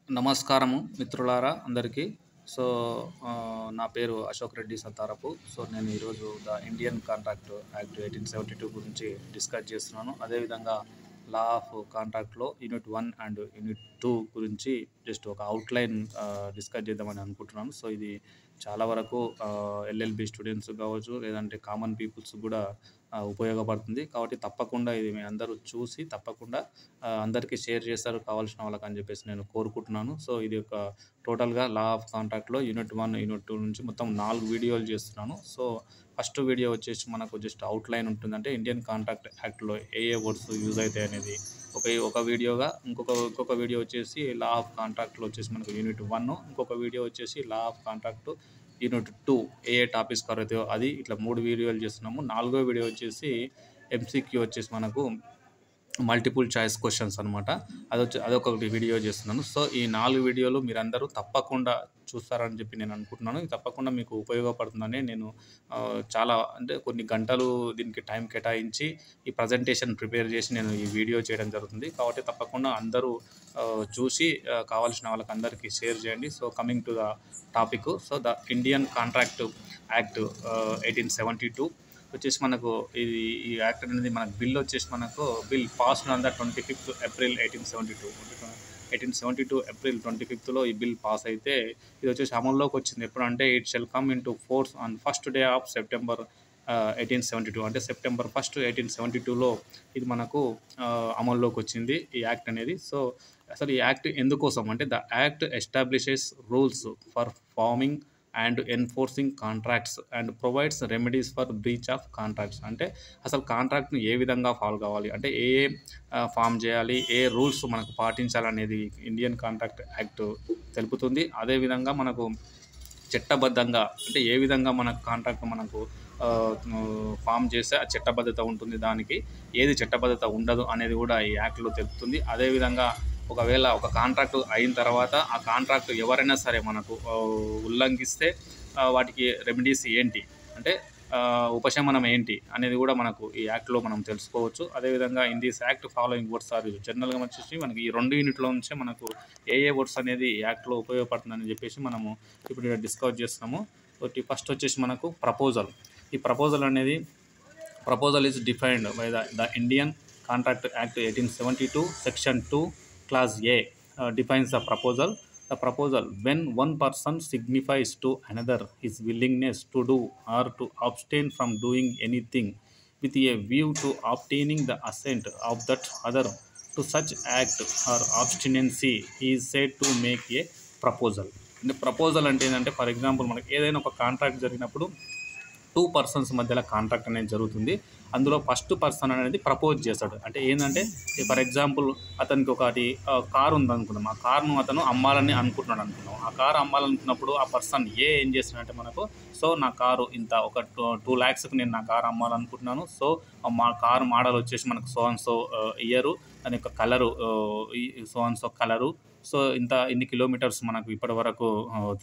నమస్కారము మిత్రులారా అందరికీ. సో, నా పేరు అశోక్ రెడ్డి సత్తారపు. సో, నేను ఈరోజు ద ఇండియన్ కాంట్రాక్ట్ యాక్ట్ 1872 గురించి డిస్కస్ చేస్తున్నాను. అదేవిధంగా లా ఆఫ్ కాంట్రాక్ట్లో యూనిట్ 1 అండ్ యూనిట్ 2 గురించి జస్ట్ ఒక అవుట్లైన్ డిస్కస్ చేద్దామని అనుకుంటున్నాను. సో, ఇది చాలా వరకు ఎల్ఎల్బి స్టూడెంట్స్ కావచ్చు, లేదంటే కామన్ పీపుల్స్ కూడా ఉపయోగపడుతుంది. కాబట్టి తప్పకుండా ఇది మీ అందరూ చూసి తప్పకుండా అందరికీ షేర్ చేస్తారు కావాల్సిన వాళ్ళకి అని చెప్పేసి నేను కోరుకుంటున్నాను. సో, ఇది ఒక టోటల్గా లా ఆఫ్ కాంట్రాక్ట్లో యూనిట్ 1, యూనిట్ 2 నుంచి మొత్తం 4 వీడియోలు చేస్తున్నాను. సో, ఫస్ట్ వీడియో వచ్చేసి మనకు జస్ట్ అవుట్లైన్ ఉంటుంది. అంటే ఇండియన్ కాంట్రాక్ట్ యాక్ట్లో ఏ వర్డ్స్ యూజ్ అవుతాయి అనేది ఒక వీడియోగా, ఇంకొక వీడియో వచ్చేసి లా ఆఫ్ కాంట్రాక్ట్లో వచ్చేసి మనకు యూనిట్ 1, ఇంకొక వీడియో వచ్చేసి law of contract unit 2 A topics cover అవుతాయో అది, ఇట్లా 3 వీడియోలు చేస్తున్నాము. 4వ వీడియో వచ్చేసి ఎంసీక్యూ వచ్చేసి మనకు మల్టిపుల్ చాయిస్ క్వశ్చన్స్ అనమాట. అదొకటి వీడియో చేస్తున్నాను. సో, ఈ 4 వీడియోలు మీరందరూ తప్పకుండా చూస్తారని చెప్పి నేను అనుకుంటున్నాను. ఇది తప్పకుండా మీకు ఉపయోగపడుతుందని నేను చాలా అంటే కొన్ని గంటలు దీనికి టైం కేటాయించి ఈ ప్రజెంటేషన్ ప్రిపేర్ చేసి నేను ఈ వీడియో చేయడం జరుగుతుంది. కాబట్టి తప్పకుండా అందరూ చూసి కావాల్సిన వాళ్ళకి అందరికీ షేర్ చేయండి. So, coming to the topic. So, the Indian contract act 1872 వచ్చేసి మనకు ఈ యాక్ట్ అనేది మనకు బిల్ వచ్చేసి మనకు bill passed on the 25th April 1872. 1872 April 25th ఈ బిల్ పాస్ అయితే ఇది వచ్చేసి అమల్లోకి వచ్చింది. ఎప్పుడంటే it shall come in to force on first day of September 1872. అంటే సెప్టెంబర్ 1, 1872లో ఇది మనకు అమల్లోకి వచ్చింది ఈ యాక్ట్ అనేది. సో, అసలు ఈ యాక్ట్ ఎందుకోసం అంటే the act establishes rules for forming and enforcing contracts and provides remedies for breach of contracts. అంటే అసలు కాంట్రాక్ట్ని ఏ విధంగా ఫాలో కావాలి, అంటే ఏ ఫామ్ చేయాలి, ఏ రూల్స్ మనకు పాటించాలనేది ఇండియన్ కాంట్రాక్ట్ యాక్ట్ తెలుపుతుంది. అదేవిధంగా మనకు చట్టబద్ధంగా అంటే ఏ విధంగా మన కాంట్రాక్ట్ మనకు ఫామ్ చేస్తే ఆ చట్టబద్ధత ఉంటుంది, దానికి ఏది చట్టబద్ధత ఉండదు అనేది కూడా ఈ యాక్ట్లో తెలుపుతుంది. అదేవిధంగా ఒకవేళ ఒక కాంట్రాక్ట్ అయిన తర్వాత ఆ కాంట్రాక్ట్ ఎవరైనా సరే మనకు ఉల్లంఘిస్తే వాటికి రెమెడీస్ ఏంటి, అంటే ఉపశమనం ఏంటి అనేది కూడా మనకు ఈ యాక్ట్లో మనం తెలుసుకోవచ్చు. అదేవిధంగా in this act following words are used. జనరల్గా వచ్చేసి మనకి ఈ 2 యూనిట్లో నుంచే మనకు ఏ వర్డ్స్ అనేది ఈ యాక్ట్లో ఉపయోగపడుతుందని చెప్పేసి మనము ఇప్పుడు డిస్కస్ చేస్తున్నాము. ఫస్ట్ వచ్చేసి మనకు ప్రపోజల్. ఈ proposal is defined by the Indian contract act 1872 section 2 clause A defines the proposal. The proposal, when one person signifies to another his willingness to do or to abstain from doing anything with a view to obtaining the assent of that other to such act or abstinency, he is said to make a proposal. అంటే proposal అంటే ఏంటంటే, for example మనకి ఏదైనా ఒక contract జరిగినప్పుడు 2 persons మధ్యలో contract అనేది జరుగుతుంది. అందులో ఫస్ట్ పర్సన్ అనేది ప్రపోజ్ చేస్తాడు. అంటే ఏంటంటే, ఫర్ ఎగ్జాంపుల్ అతనికి ఒకటి కారు ఉందనుకుందాం. ఆ కార్ను అతను అమ్మాలని అనుకుంటున్నాడు అనుకుందాం. ఆ కారు అమ్మాలనుకున్నప్పుడు ఆ పర్సన్ ఏం చేస్తున్నాడంటే మనకు, సో నా కారు ఇంత ఒక 2 lakhsకి నేను నా కారు అమ్మాలనుకుంటున్నాను. సో మా కారు మోడల్ వచ్చేసి మనకు సో అండ్ సో ఇయరు, దాని యొక్క colour so and so colour, so ఇన్ని కిలోమీటర్స్ మనకు ఇప్పటి వరకు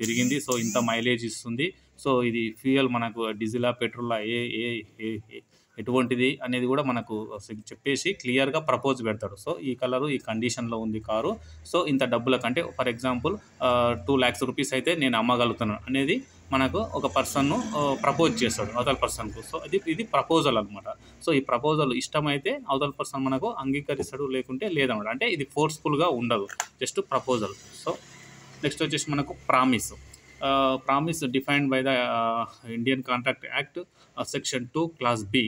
తిరిగింది, సో ఇంత మైలేజ్ ఇస్తుంది, సో ఇది ఫ్యూయల్ మనకు డీజిలా పెట్రోలా ఎటువంటిది అనేది కూడా మనకు చెప్పేసి క్లియర్గా ప్రపోజ్ పెడతాడు. సో ఈ కలరు ఈ కండిషన్లో ఉంది కారు, సో ఇంత డబ్బుల కంటే ఫర్ ఎగ్జాంపుల్ 2 lakhs రూపీస్ అయితే నేను అమ్మగలుగుతాను అనేది మనకు ఒక పర్సన్ను ప్రపోజ్ చేస్తాడు అవతల పర్సన్కు. సో ఇది ప్రపోజల్ అనమాట. సో ఈ ప్రపోజల్ ఇష్టమైతే అవతల పర్సన్ మనకు అంగీకరిస్తాడు, లేకుంటే లేదన్నమాట. అంటే ఇది ఫోర్స్ఫుల్గా ఉండదు, జస్ట్ ప్రపోజల్. సో నెక్స్ట్ వచ్చేసి మనకు promise. Promise defined by the Indian contract act section 2 clause B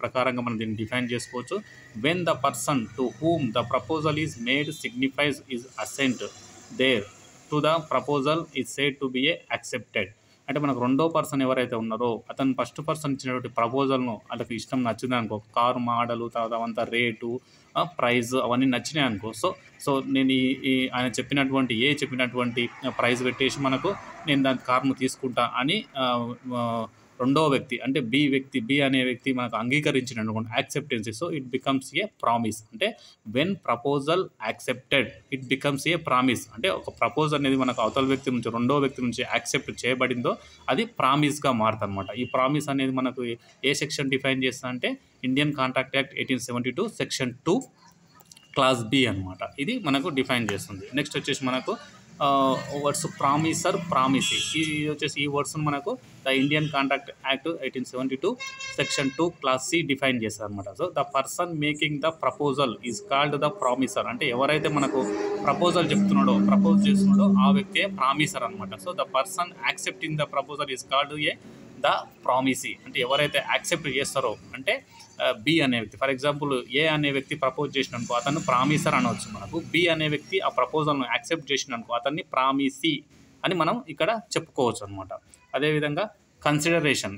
ప్రకారంగా మనం దీన్ని డిఫైన్ చేసుకోవచ్చు. When the person to whom the proposal is made signifies is assent there to the proposal is said to be a accepted. అంటే మనకు రెండో person ఎవరైతే ఉన్నారో అతను ఫస్ట్ పర్సన్ ఇచ్చినటువంటి ప్రపోజల్ను వాళ్ళకి ఇష్టం నచ్చింది అనుకో, కారు మోడలు, తర్వాత అవంతా రేటు, ప్రైజ్ అవన్నీ నచ్చినాయి అనుకో, సో నేను ఆయన చెప్పినటువంటి ప్రైజ్ పెట్టేసి మనకు నేను దాని కార్ను తీసుకుంటా అని రెండో వ్యక్తి అంటే బి అనే వ్యక్తి మనకు అంగీకరించినటువంటి acceptancy, so it becomes a promise. అంటే when proposal accepted it becomes a promise. అంటే ఒక ప్రపోజ్ అనేది మనకు అవతల వ్యక్తి నుంచి రెండో వ్యక్తి నుంచి యాక్సెప్ట్ చేయబడిందో అది ప్రామిస్గా మారుతుంది అనమాట. ఈ ప్రామిస్ అనేది మనకు ఏ సెక్షన్ డిఫైన్ చేస్తా అంటే Indian contract act 1872 section 2 clause B అనమాట. ఇది మనకు డిఫైన్ చేస్తుంది. నెక్స్ట్ వచ్చేసి మనకు వర్డ్స్ ప్రామిసర్, ప్రామిసీ. ఇది వచ్చేసి ఈ వర్డ్స్ మనకు the Indian contract act 1872 section 2 clause C define చేస్తారు అనమాట. So the person making the proposal is called the promisor. అంటే ఎవరైతే మనకు ప్రపోజల్ ప్రపోజ్ చేస్తున్నాడో ఆ వ్యక్తే ప్రామిసర్ అనమాట. So the person accepting the proposal is called the promisee. అంటే ఎవరైతే యాక్సెప్ట్ చేస్తారో అంటే బి అనే వ్యక్తి, ఫర్ ఎగ్జాంపుల్ ఏ అనే వ్యక్తి ప్రపోజ్ చేసిన అనుకో అతను ప్రామిసర్ అనవచ్చు మనకు. బి అనే వ్యక్తి ఆ ప్రపోజల్ను యాక్సెప్ట్ చేసిన అనుకో అతన్ని ప్రామిసీ అని మనం ఇక్కడ చెప్పుకోవచ్చు అనమాట. అదేవిధంగా consideration,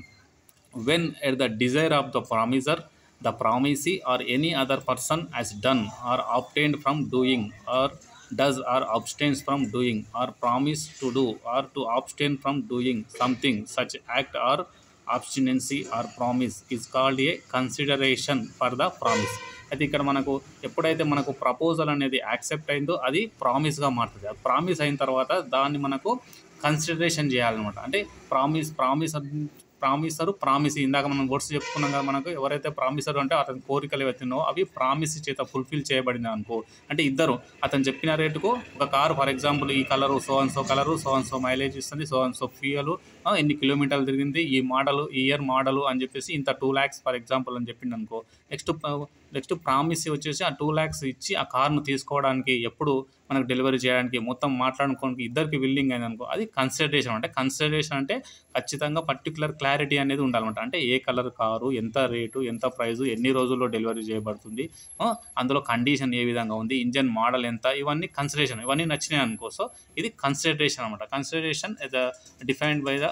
when at the desire of the promisor the promisee or any other person has done or obtained from doing or does or abstains from doing or promise to do or to abstain from doing something, such act or abstinency or promise is called a consideration for the promise. అయితే ఇక్కడ మనకు ఎప్పుడైతే మనకు proposal అనేది accept అయిందో అది ప్రామిస్గా మారుతుంది. అది ప్రామిస్ అయిన తర్వాత దాన్ని మనకు కన్సిడరేషన్ చేయాలన్నమాట. అంటే ప్రామిసరు, ప్రామిసీ, ఇందాక మనం వర్డ్స్ చెప్పుకున్నాం కదా, మనకు ఎవరైతే ప్రామిసరు అంటే అతని కోరికలు ఏవైతున్నావో అవి ప్రామిస్ చేత ఫుల్ఫిల్ చేయబడింది అనుకో. అంటే ఇద్దరు అతను చెప్పిన రేటుకు ఒక కారు, ఫర్ ఎగ్జాంపుల్ ఈ colour so and so colour, so and so mileage ఇస్తుంది, సో అండ్ సో ఫ్యూయల్, ఎన్ని కిలోమీటర్లు తిరిగింది, ఈ మోడలు, ఈ ఇయర్ మోడలు అని చెప్పేసి ఇంత 2 lakhs ఫర్ ఎగ్జాంపుల్ అని చెప్పింది అనుకో. నెక్స్ట్ ప్రామిస్ వచ్చేసి ఆ 2 lakhs ఇచ్చి ఆ కార్ను తీసుకోవడానికి, ఎప్పుడు మనకు డెలివరీ చేయడానికి, మొత్తం మాట్లాడుకోవడానికి ఇద్దరికి విల్లింగ్ అయింది అనుకో, అది కన్సిడరేషన్. అంటే కన్సిడరేషన్ అంటే ఖచ్చితంగా పర్టికులర్ క్లారిటీ అనేది ఉండాలన్నమాట. అంటే ఏ కలర్ కారు, ఎంత రేటు, ఎంత ప్రైజు, ఎన్ని రోజుల్లో డెలివరీ చేయబడుతుంది, అందులో కండిషన్ ఏ విధంగా ఉంది, ఇంజన్ మోడల్ ఎంత, ఇవన్నీ కన్సిడరేషన్, ఇవన్నీ నచ్చినాయి అనుకో. సో ఇది కన్సిడరేషన్ అనమాట. Consideration is defined by the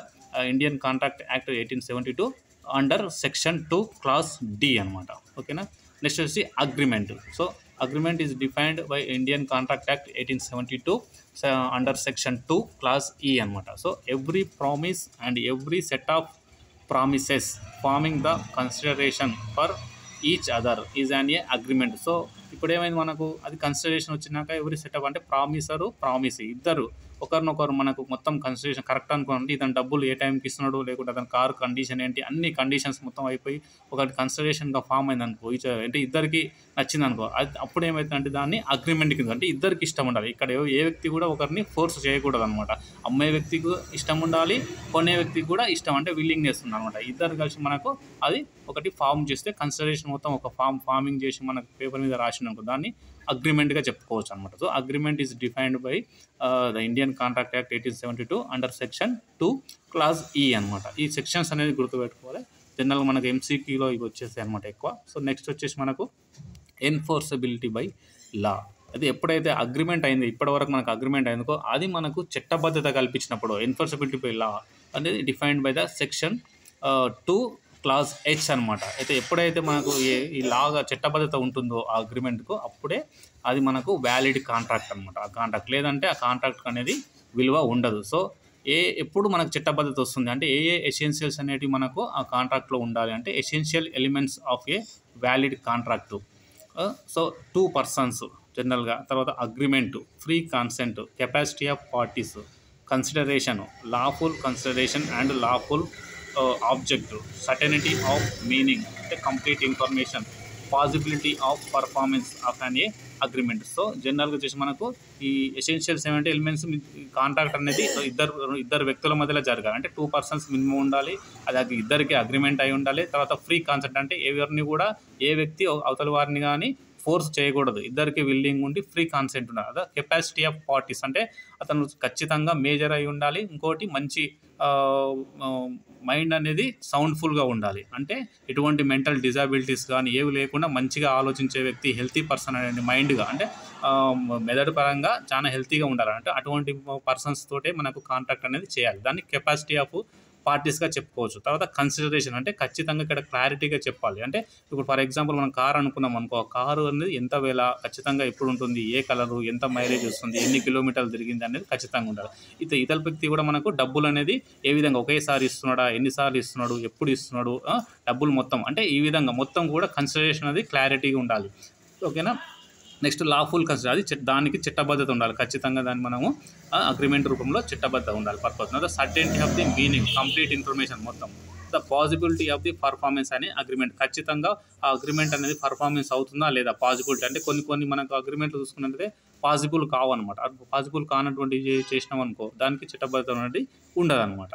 Indian contract act 1872 under section 2 clause D అనమాట. ఓకేనా. నెక్స్ట్ వచ్చి agreement. So agreement is defined by Indian contract act 1872 under section 2 clause E అనమాట. So every promise and every set of promises forming the consideration for each other is an a agreement. సో ఇప్పుడు ఏమైంది మనకు, అది consideration వచ్చినాక every setup అంటే ప్రామిసరు, promisee ఇద్దరు ఒకరినొకరు మనకు మొత్తం కన్సిడరేషన్ కరెక్ట్ అనుకోండి, ఇతను డబ్బులు ఏ టైంకి ఇస్తున్నాడు, లేకుంటే అతని కారు కండిషన్ ఏంటి, అన్ని కండిషన్స్ మొత్తం అయిపోయి ఒకటి కన్సిడరేషన్గా ఫామ్ అయింది అనుకో, అంటే ఇద్దరికి నచ్చింది అనుకో, అది అప్పుడు ఏమవుతుందంటే దాన్ని అగ్రిమెంట్ కింద, అంటే ఇద్దరికి ఇష్టం ఉండాలి. ఇక్కడ ఏ వ్యక్తి కూడా ఒకరిని ఫోర్స్ చేయకూడదు అనమాట. అమ్మాయి వ్యక్తికి ఇష్టం ఉండాలి, కొనే వ్యక్తికి కూడా ఇష్టం, అంటే విల్లింగ్నెస్ ఉంది అనమాట. ఇద్దరు కలిసి మనకు అది ఒకటి ఫామ్ చేస్తే కన్సిడరేషన్ మొత్తం ఒక ఫార్మింగ్ చేసి మనకు పేపర్ మీద రాసినాక దాన్ని అగ్రిమెంట్గా చెప్పుకోవచ్చు అనమాట. So agreement is defined by the Indian contract act 1872 under section 2 clause E అనమాట. ఈ సెక్షన్స్ అనేది గుర్తుపెట్టుకోవాలి. జనరల్గా మనకు ఎంసీక్యూలో ఇవి వచ్చేస్తాయి అనమాట ఎక్కువ. సో నెక్స్ట్ వచ్చేసి మనకు ఎన్ఫోర్సబిలిటీ బై లా. అది ఎప్పుడైతే అగ్రిమెంట్ అయింది, ఇప్పటివరకు మనకు అగ్రిమెంట్ అయిందో అది మనకు చట్టబద్ధత కల్పించినప్పుడు ఎన్ఫోర్సబిలిటీ బై లా అనేది defined by the section 2 class H అనమాట. అయితే ఎప్పుడైతే మనకు ఈ లాగా చట్టబద్ధత ఉంటుందో ఆ అగ్రిమెంట్కు, అప్పుడే అది మనకు వ్యాలిడ్ కాంట్రాక్ట్ అనమాట. ఆ కాంట్రాక్ట్ లేదంటే ఆ కాంట్రాక్ట్ అనేది విలువ ఉండదు. సో ఎప్పుడు మనకు చట్టబద్ధత వస్తుంది అంటే ఏ ఎసెన్షియల్స్ అనేటివి మనకు ఆ కాంట్రాక్ట్లో ఉండాలి అంటే essential elements of a valid contract. So 2 persons జనరల్గా, తర్వాత agreement, free consent, capacity of parties, consideration, lawful consideration and lawful object, certainty of meaning అంటే complete information, possibility of performance of an a agreement. So జనరల్గా వచ్చేసి మనకు ఈ essentials ఏమంటే elements, contract అనేది ఇద్దరు వ్యక్తుల మధ్యలో జరగాలి. అంటే 2 persons మినిమం ఉండాలి, అది ఇద్దరికి అగ్రిమెంట్ అయి ఉండాలి. తర్వాత ఫ్రీ కాన్సెప్ట్ అంటే ఎవరిని కూడా ఏ వ్యక్తి అవతల వారిని కానీ ఫోర్స్ చేయకూడదు, ఇద్దరికి విల్లింగ్ ఉండి ఫ్రీ కాన్సెంట్ ఉండాలి. అదే కెపాసిటీ ఆఫ్ పార్టీస్ అంటే అతను ఖచ్చితంగా మేజర్ అయి ఉండాలి. ఇంకోటి మంచి మైండ్ అనేది సౌండ్ఫుల్గా ఉండాలి, అంటే ఎటువంటి మెంటల్ డిజాబిలిటీస్ కానీ ఏవి లేకుండా మంచిగా ఆలోచించే వ్యక్తి, హెల్తీ పర్సన్ అనేది మైండ్గా అంటే మెదడు పరంగా చాలా హెల్తీగా ఉండాలి. అంటే అటువంటి పర్సన్స్ తోటే మనకు కాంట్రాక్ట్ అనేది చేయాలి. దాన్ని కెపాసిటీ ఆఫ్ పార్టీస్గా చెప్పుకోవచ్చు. తర్వాత కన్సిడరేషన్ అంటే ఖచ్చితంగా ఇక్కడ క్లారిటీగా చెప్పాలి. అంటే ఇప్పుడు ఫర్ ఎగ్జాంపుల్ మనం కారు అనుకున్నాం అనుకో, ఆ కారు అనేది ఎంత వేల ఖచ్చితంగా ఎప్పుడు ఉంటుంది, ఏ కలరు, ఎంత మైలేజ్ వస్తుంది, ఎన్ని కిలోమీటర్లు తిరిగింది అనేది ఖచ్చితంగా ఉండాలి. ఇతర వ్యక్తి కూడా మనకు డబ్బులు అనేది ఏ విధంగా ఒకేసారి ఇస్తున్నాడా, ఎన్నిసార్లు ఇస్తున్నాడు, ఎప్పుడు ఇస్తున్నాడు, డబ్బులు మొత్తం అంటే ఈ విధంగా మొత్తం కూడా కన్సిడరేషన్ అనేది క్లారిటీగా ఉండాలి. ఓకేనా. నెక్స్ట్ లాఫుల్ కన్సిడర్, అది దానికి చట్టబద్ధత ఉండాలి ఖచ్చితంగా, దాన్ని మనము అగ్రిమెంట్ రూపంలో చట్టబద్ధత ఉండాలి purpose. Certainty of the meaning, complete information మొత్తం the possibility of the performance అనే అగ్రిమెంట్. ఖచ్చితంగా ఆ అగ్రిమెంట్ అనేది పర్ఫార్మెన్స్ అవుతుందా లేదా, పాసిబిలిటీ అంటే కొన్ని మనకు అగ్రిమెంట్లు చూసుకున్నట్లయితే పాసిబుల్ కావన్నమాట. పాసిబుల్ కానటువంటి చేసినాం అనుకో దానికి చట్టబద్ధత అనేది ఉండదన్నమాట.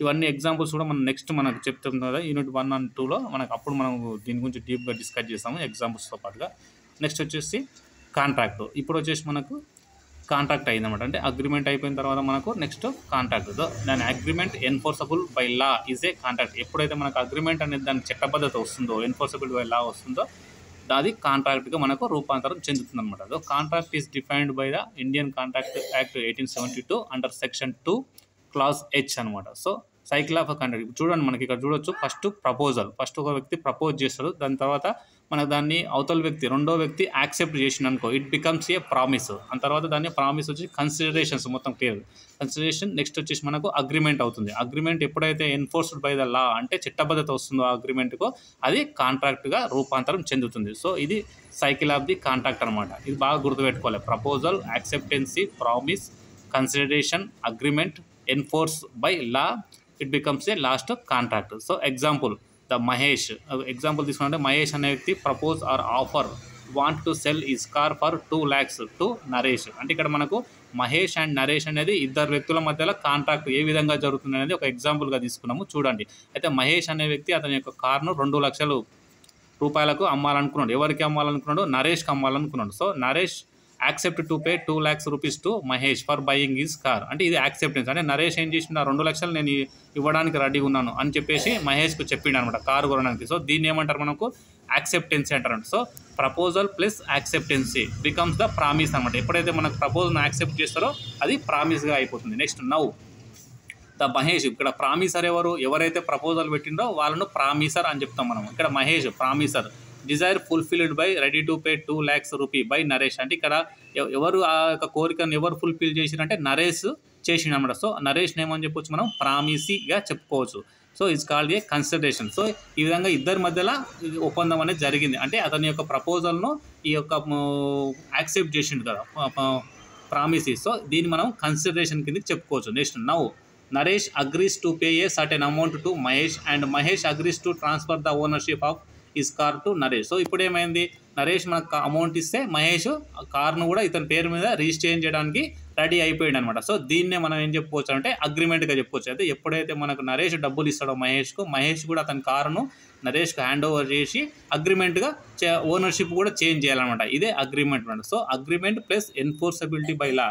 ఇవన్నీ ఎగ్జాంపుల్స్ కూడా మనం నెక్స్ట్ మనకు చెప్తాం కదా యూనిట్ 1 and 2లో మనకు, అప్పుడు మనం దీని గురించి డీప్గా డిస్కస్ చేస్తాము ఎగ్జాంపుల్స్తో పాటుగా. నెక్స్ట్ వచ్చేసి కాంట్రాక్ట్. ఇప్పుడు వచ్చేసి మనకు కాంట్రాక్ట్ అయిందన్నమాట. అంటే అగ్రిమెంట్ అయిపోయిన తర్వాత మనకు నెక్స్ట్ కాంట్రాక్ట్. దాని agreement enforceable by law is a contract. ఎప్పుడైతే మనకు అగ్రిమెంట్ అనేది దానికి చట్టబద్ధత వస్తుందో, ఎన్ఫోర్సబుల్ బై లా వస్తుందో, అది కాంట్రాక్ట్గా మనకు రూపాంతరం చెందుతుంది అనమాట. So contract is defined by the Indian contract act 1872 under section 2 class H అనమాట. సో సైకిల్ ఆఫ్ కాంట్రాక్ట్ చూడండి, మనకి ఇక్కడ చూడొచ్చు. ఫస్ట్ ఒక వ్యక్తి ప్రపోజ్ చేస్తాడు, దాని తర్వాత మనకు దాన్ని అవతల వ్యక్తి రెండో వ్యక్తి యాక్సెప్ట్ చేసిన అనుకో, ఇట్ బికమ్స్ ఏ ప్రామిస్. ఆ తర్వాత దాన్ని ప్రామిస్ వచ్చి కన్సిడరేషన్స్ మొత్తం క్లియర్ కన్సిడరేషన్. నెక్స్ట్ వచ్చేసి మనకు అగ్రిమెంట్ అవుతుంది. అగ్రిమెంట్ ఎప్పుడైతే ఎన్ఫోర్స్డ్ బై ద లా అంటే చట్టబద్ధత వస్తుందో ఆ అగ్రిమెంట్కు, అది కాంట్రాక్ట్గా రూపాంతరం చెందుతుంది. సో ఇది సైకిల్ ఆఫ్ ది కాంట్రాక్ట్ అనమాట. ఇది బాగా గుర్తుపెట్టుకోవాలి. Proposal, acceptancy, promise, consideration, agreement, enforce by law, it becomes a last contract. So example the Mahesh. Example తీసుకుంటే మహేష్ అనే వ్యక్తి propose or offer want to sell is car for 2 lakhs to Naresh. అంటే ఇక్కడ మనకు మహేష్ అండ్ నరేష్ అనేది ఇద్దరు వ్యక్తుల మధ్యలో కాంట్రాక్ట్ ఏ విధంగా జరుగుతుంది అనేది ఒక ఎగ్జాంపుల్గా తీసుకున్నాము చూడండి. అయితే మహేష్ అనే వ్యక్తి అతని యొక్క కార్ను 2 లక్షల రూపాయలకు అమ్మాలనుకున్నాడు. ఎవరికి అమ్మాలనుకున్నాడు? నరేష్కి అమ్మాలనుకున్నాడు. So Naresh accept to pay 2 lakhs rupees to Mahesh for buying his car. అంటే ఇది యాక్సెప్టెన్స్. అంటే నరేష్ ఏం చేసిన 2 లక్షలు నేను ఇవ్వడానికి రెడీగా ఉన్నాను అని చెప్పేసి మహేష్కు చెప్పిండు అనమాట కారు కొనడానికి. సో దీన్ని ఏమంటారు మనకు? యాక్సెప్టెన్సీ అంటారు. So proposal plus acceptancy becomes the promise అనమాట. ఎప్పుడైతే మనకు ప్రపోజల్ని యాక్సెప్ట్ చేస్తారో అది ప్రామిస్గా అయిపోతుంది. Next now the Mahesh. ఇక్కడ ప్రామిసర్ ఎవరైతే ప్రపోజల్ పెట్టిండో వాళ్ళను ప్రామిసర్ అని చెప్తాం మనం. ఇక్కడ Mahesh promisor. Desire fulfilled by ready to pay 2 lakhs rupee by Naresh. అంటే ఇక్కడ ఎవరు ఆ యొక్క కోరికను ఎవరు ఫుల్ఫిల్ చేసిరంటే నరేష్ చేసిండు అనమాట. సో నరేష్ని ఏమని చెప్పొచ్చు మనం? ప్రామిసీగా చెప్పుకోవచ్చు. So it's called a consideration. So ఈ విధంగా ఇద్దరి మధ్యలో ఒప్పందం అనేది జరిగింది. అంటే అతని యొక్క ప్రపోజల్ను ఈ యొక్క యాక్సెప్ట్ చేసిండు కదా ప్రామిసీ. సో దీన్ని మనం కన్సిడరేషన్ కింద చెప్పుకోవచ్చు. Next now Naresh agrees to pay a certain amount to Mahesh and Mahesh agrees to transfer the ownership of is car to Naresh. So ఇప్పుడు ఏమైంది? నరేష్ మనకు అమౌంట్ ఇస్తే మహేష్ కార్ను కూడా ఇతని పేరు మీద రిజిస్టర్ చేయడానికి రెడీ అయిపోయాడు అనమాట. సో దీన్నే మనం ఏం చెప్పుకోవచ్చు అంటే అగ్రిమెంట్గా చెప్పుకోవచ్చు. అయితే ఎప్పుడైతే మనకు నరేష్ డబ్బులు ఇస్తాడో మహేష్ కూడా అతని కారును నరేష్కి హ్యాండ్ ఓవర్ చేసి అగ్రిమెంట్గా ఓనర్షిప్ కూడా చేంజ్ చేయాలన్నమాట. ఇదే అగ్రిమెంట్ అనమాట. So agreement plus enforceability by law,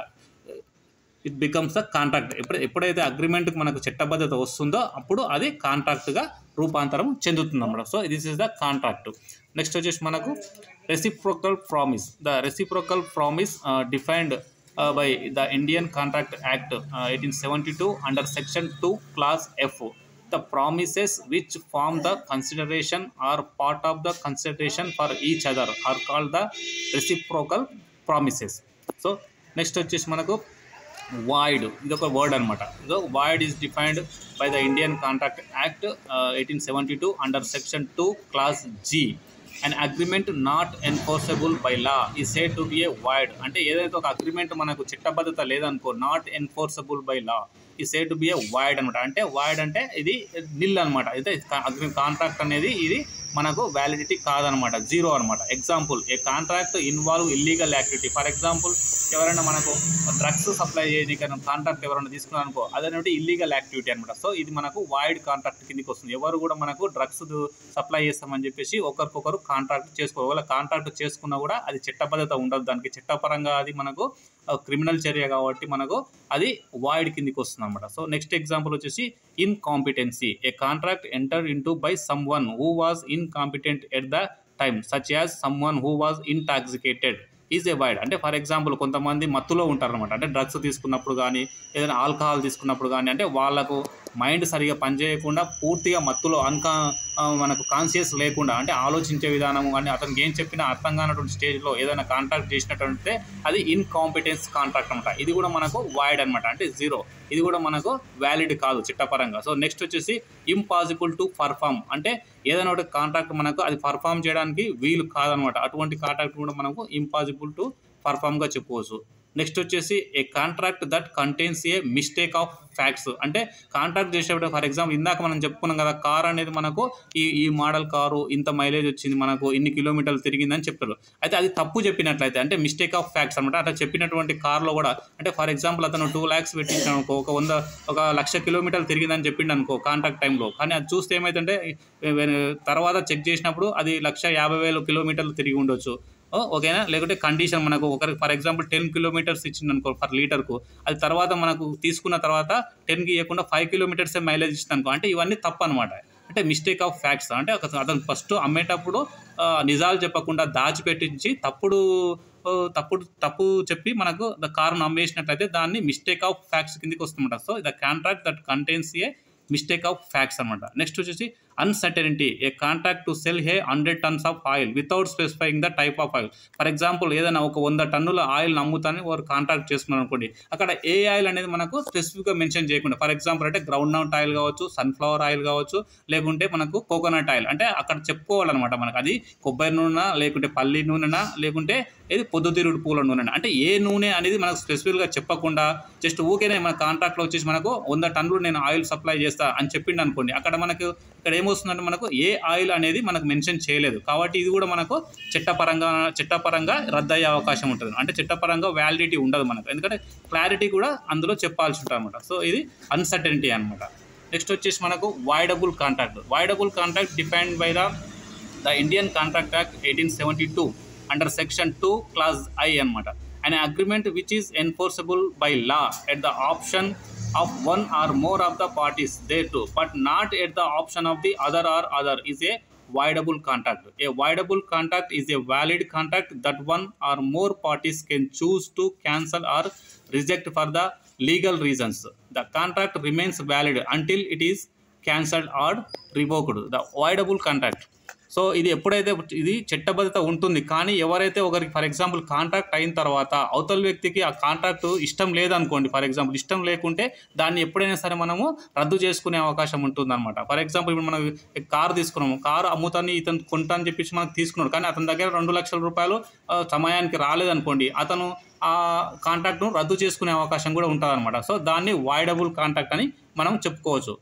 it becomes the contract. ఎప్పుడైతే అగ్రిమెంట్కి మనకు చట్టబద్ధత వస్తుందో అప్పుడు అది కాంట్రాక్ట్గా రూపాంతరం చెందుతుంది అన్నమాట. So this is the contract. Next వచ్చేసి మనకు reciprocal promise. The reciprocal promise defined by the Indian contract act 1872 under section 2 class F. The promises which form the consideration or part of the consideration for each other are called the reciprocal promises. So next వచ్చేసి మనకు void. ఇది ఒక word అనమాట. So void is defined by the Indian Contract Act 1872 under section 2 class G. An agreement not enforceable by law is said to be a void. అంటే ఏదైతే ఒక agreement మనకు చట్టబద్ధత లేదనుకో, not enforceable by law, is said to be a void అనమాట. అంటే void అంటే ఇది నిల్ అనమాట. అయితే కాంట్రాక్ట్ అనేది ఇది మనకు వ్యాలిడిటీ కాదనమాట, జీరో అనమాట. Example, A contract involve illegal activity. For example ఎవరైనా మనకు డ్రగ్స్ సప్లై చేయడానికి కాంట్రాక్ట్ ఎవరైనా తీసుకున్నారు అనుకో, అదనేది ఇల్లీగల్ యాక్టివిటీ అనమాట. సో ఇది మనకు వాయిడ్ కాంట్రాక్ట్ కిందకి వస్తుంది. ఎవరు కూడా మనకు డ్రగ్స్ సప్లై చేస్తామని చెప్పేసి ఒకరికొకరు కాంట్రాక్ట్ చేసుకోవాలి. ఒకవేళ కాంట్రాక్ట్ చేసుకున్నా కూడా అది చట్టబద్ధత ఉండదు, దానికి చట్టపరంగా అది మనకు క్రిమినల్ చర్య కాబట్టి మనకు అది వాయిడ్ కిందికి వస్తుంది అనమాట. సో నెక్స్ట్ ఎగ్జాంపుల్ వచ్చేసి incompetency. A contract enter into by someone who was incompetent at the time such as someone who was intoxicated is a void. అంటే ఫర్ ఎగ్జాంపుల్ కొంతమంది మత్తులో ఉంటారనమాట. అంటే డ్రగ్స్ తీసుకున్నప్పుడు కానీ ఏదైనా ఆల్కహాల్ తీసుకున్నప్పుడు కానీ, అంటే వాళ్ళకు మైండ్ సరిగా పనిచేయకుండా పూర్తిగా మత్తులో మనకు కాన్షియస్ లేకుండా, అంటే ఆలోచించే విధానము కానీ అతనికి ఏం చెప్పినా అర్థం కానటువంటి స్టేజ్లో ఏదైనా కాంట్రాక్ట్ చేసినట్టుంటే అది ఇన్కాంపిటెన్స్ కాంట్రాక్ట్ అనమాట. ఇది కూడా మనకు వాయిడ్ అనమాట, అంటే జీరో. ఇది కూడా మనకు వ్యాలిడ్ కాదు చట్టపరంగా. సో నెక్స్ట్ వచ్చేసి ఇంపాసిబుల్ టు పర్ఫామ్. అంటే ఏదైనా ఒకటి కాంట్రాక్ట్ మనకు అది పర్ఫామ్ చేయడానికి వీలు కాదనమాట. అటువంటి కాంట్రాక్ట్ కూడా మనకు ఇంపాసిబుల్ టు పర్ఫామ్గా చెప్పుకోవచ్చు. నెక్స్ట్ వచ్చేసి a contract that contains a mistake of facts. అంటే కాంట్రాక్ట్ చేసేటప్పుడు ఫర్ ఎగ్జాంపుల్ ఇందాక మనం చెప్పుకున్నాం కదా, కార్ అనేది మనకు ఈ మోడల్ కారు ఇంత మైలేజ్ వచ్చింది, మనకు ఇన్ని కిలోమీటర్లు తిరిగిందని చెప్తారు. అయితే అది తప్పు చెప్పినట్లయితే అంటే మిస్టేక్ ఆఫ్ ఫ్యాక్ట్స్ అనమాట. అట్లా చెప్పినటువంటి కార్లో కూడా అంటే ఫర్ ఎగ్జాంపుల్ అతను 2 lakhs పెట్టించాడు అనుకో, ఒక 1,00,000 కిలోమీటర్లు తిరిగిందని చెప్పిండు అనుకో కాంట్రాక్ట్ టైంలో. కానీ అది చూస్తే ఏమైతుందంటే తర్వాత చెక్ చేసినప్పుడు అది 1,50,000 కిలోమీటర్లు తిరిగి ఉండొచ్చు. ఓకేనా. లేకుంటే కండిషన్ మనకు ఒకరికి ఫర్ ఎగ్జాంపుల్ 10 కిలోమీటర్స్ ఇచ్చింది అనుకో పర్ లీటర్కు, అది తర్వాత మనకు తీసుకున్న తర్వాత 10కి ఇవ్వకుండా 5 కిలోమీటర్సే మైలేజ్ ఇస్తుంది అనుకో, అంటే ఇవన్నీ తప్పు అనమాట. అంటే మిస్టేక్ ఆఫ్ ఫ్యాక్ట్స్ అంటే అతను ఫస్ట్ అమ్మేటప్పుడు నిజాలు చెప్పకుండా దాచిపెట్టించి తప్పు చెప్పి మనకు కారును అమ్మేసినట్లయితే దాన్ని మిస్టేక్ ఆఫ్ ఫ్యాక్ట్స్ కిందకి వస్తుందన్నమాట. So the contract that contains a mistake of facts అనమాట. నెక్స్ట్ వచ్చేసి uncertainty, A contract to cell 100 tons of oil without specifying the type of oil. For example ఏదైనా ఒక 100 టన్నుల ఆయిల్ అమ్ముతాని వారు కాంట్రాక్ట్ చేసుకున్నారు అనుకోండి, అక్కడ ఏ ఆయిల్ అనేది మనకు స్పెసిఫిక్గా మెన్షన్ చేయకుండా, ఫర్ ఎగ్జాంపుల్ అంటే గ్రౌండ్ నట్ ఆయిల్ కావచ్చు, సన్ఫ్లవర్ ఆయిల్ కావచ్చు, లేకుంటే మనకు కోకోనట్ ఆయిల్, అంటే అక్కడ చెప్పుకోవాలన్నమాట మనకు అది కొబ్బరి నూనె, లేకుంటే పల్లి నూనెనా, లేకుంటే ఇది పొద్దుతిరుగుడు పూల నూనె, అంటే ఏ నూనె అనేది మనకు స్పెసిఫిక్గా చెప్పకుండా జస్ట్ ఊకేనే మన కాంట్రాక్ట్లో వచ్చేసి మనకు 100 టన్నులు నేను ఆయిల్ సప్లై చేస్తా అని చెప్పిండు అనుకోండి, అక్కడ ఇక్కడ ఏమొస్తుందంటే మనకు ఏ ఆయిల్ అనేది మనకు మెన్షన్ చేయలేదు. కాబట్టి ఇది కూడా మనకు చట్టపరంగా రద్దయ్యే అవకాశం ఉంటుంది. అంటే చట్టపరంగా వ్యాలిడిటీ ఉండదు మనకు, ఎందుకంటే క్లారిటీ కూడా అందులో చెప్పాల్సి ఉంటుంది అనమాట. సో ఇది అన్సర్టనిటీ అనమాట. నెక్స్ట్ వచ్చేసి మనకు voidable contract defined by the Indian contract act 1872 under section 2 clause I అనమాట. an agreement which is enforceable by law at the option of one or more of the parties thereto, but not at the option of the other is a voidable contract. A voidable contract is a valid contract that one or more parties can choose to cancel or reject for the legal reasons. The contract remains valid until it is cancelled or revoked. The voidable contract. So ఇది ఎప్పుడైతే ఇది చట్టబద్ధత ఉంటుంది, కానీ ఎవరైతే ఒకరికి for example contract అయిన తర్వాత అవతల వ్యక్తికి ఆ కాంట్రాక్ట్ ఇష్టం లేదనుకోండి, ఫర్ ఎగ్జాంపుల్ ఇష్టం లేకుంటే దాన్ని ఎప్పుడైనా సరే మనము రద్దు చేసుకునే అవకాశం ఉంటుంది అనమాట. ఫర్ ఎగ్జాంపుల్ ఇప్పుడు మనం కారు తీసుకున్నాము, కారు అమ్ముతాన్ని ఇతను కొంటా అని చెప్పేసి మనకు తీసుకున్నాడు, కానీ అతని దగ్గర 2 లక్షల రూపాయలు సమయానికి రాలేదనుకోండి, అతను ఆ కాంట్రాక్ట్ను రద్దు చేసుకునే అవకాశం కూడా ఉంటుంది అనమాట. సో దాన్ని వాయిడబుల్ కాంట్రాక్ట్ అని మనం చెప్పుకోవచ్చు.